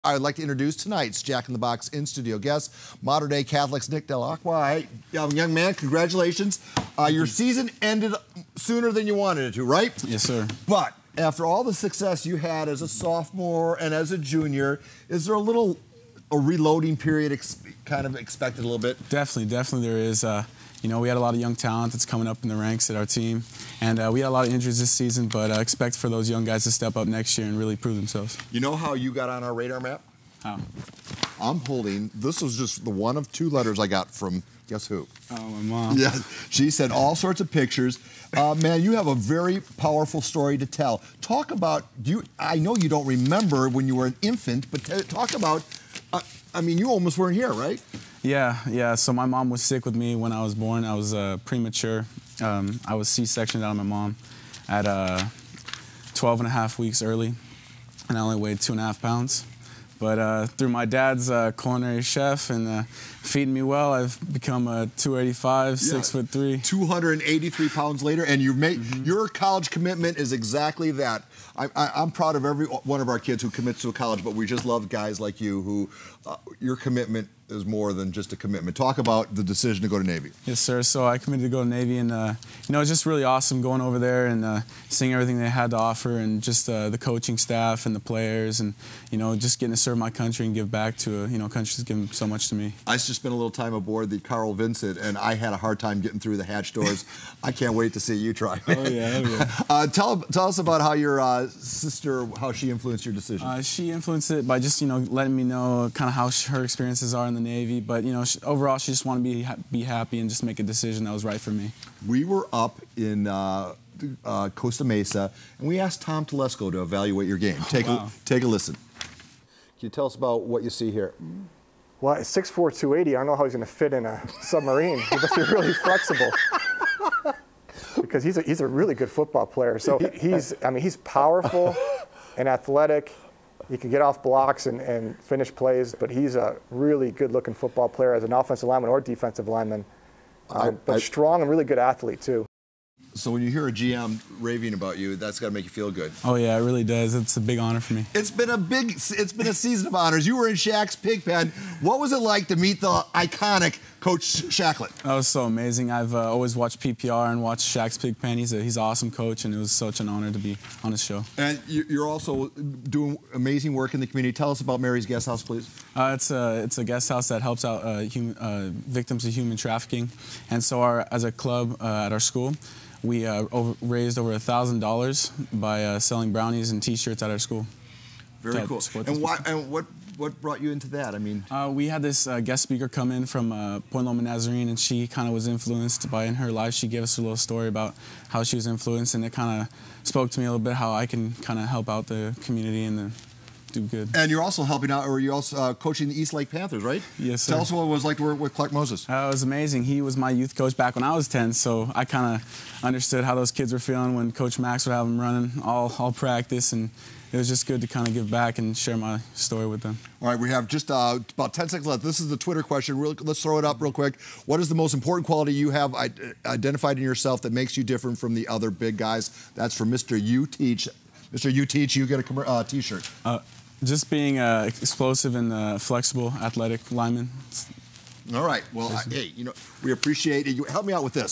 I'd like to introduce tonight's Jack in the Box in-studio guest, modern-day Catholics Nick Dell'Acqua. Hey, young man, congratulations. Your season ended sooner than you wanted it to, right? Yes, sir. But after all the success you had as a sophomore and as a junior, is there a reloading period kind of expected a little bit? Definitely there is. You know, we had a lot of young talent that's coming up in the ranks at our team, and we had a lot of injuries this season, but expect for those young guys to step up next year and really prove themselves. You know how you got on our radar map? How? I'm holding, this was just the one of two letters I got from, guess who? Oh, my mom. Yeah, she sent all sorts of pictures. Man, you have a very powerful story to tell. Talk about, I know you don't remember when you were an infant, but talk about, I mean, you almost weren't here, right? Yeah. So my mom was sick with me when I was born. I was premature. I was C-sectioned out of my mom at 12 and a half weeks early, and I only weighed 2.5 pounds. But through my dad's culinary chef and feeding me well, I've become a 285, 6'3". 283 pounds later, and your college commitment is exactly that. I'm proud of every one of our kids who commits to a college, but we just love guys like you who, your commitment is more than just a commitment. Talk about the decision to go to Navy. Yes, sir. So I committed to go to Navy, and you know, it's just really awesome going over there and seeing everything they had to offer, and just the coaching staff and the players, and you know, just getting to serve my country and give back to a country that's given so much to me. I just spent a little time aboard the Carl Vincent, and I had a hard time getting through the hatch doors. I can't wait to see you try. Oh yeah. Tell us about how your sister, how she influenced your decision. She influenced it by just letting me know kind of how her experiences are in the Navy, but overall she just wanted to be happy and just make a decision that was right for me. We were up in Costa Mesa, and we asked Tom Telesco to evaluate your game. Take a listen. Can you tell us about what you see here? Well, at 6'4", 280, I don't know how he's going to fit in a submarine. He must be really flexible. Because he's a really good football player. So he's powerful and athletic. He can get off blocks and finish plays, but he's a really good-looking football player as an offensive lineman or defensive lineman. But strong and really good athlete, too. So when you hear a GM raving about you, that's got to make you feel good. Oh yeah, it really does. It's a big honor for me. It's been a season of honors. You were in Shaq's pig pen. What was it like to meet the iconic Coach Shaqlett? That was so amazing. I've always watched PPR and watched Shaq's pig pen. He's an awesome coach, and it was such an honor to be on his show. And you're also doing amazing work in the community. Tell us about Mary's Guest House, please. It's a guest house that helps out victims of human trafficking, and so as a club at our school, we raised over $1,000 by selling brownies and T-shirts at our school. Very cool. And what brought you into that? I mean, we had this guest speaker come in from Point Loma Nazarene, and she kind of was influenced by, in her life, she gave us a little story about how she was influenced, and it kind of spoke to me a little bit how I can kind of help out the community and do good. And you're also helping out, or you're also coaching the East Lake Panthers, right? Yes, sir. Tell us what it was like to work with Clark Moses. It was amazing. He was my youth coach back when I was 10, so I kind of understood how those kids were feeling when Coach Max would have them running all practice, and it was just good to kind of give back and share my story with them. All right, we have just about 10 seconds left. This is the Twitter question. Let's throw it up real quick. What is the most important quality you have identified in yourself that makes you different from the other big guys? That's from Mr. You Teach. Mr. You Teach, you get a T-shirt. Just being explosive and flexible, athletic lineman. All right. Well, hey, we appreciate it. Help me out with this.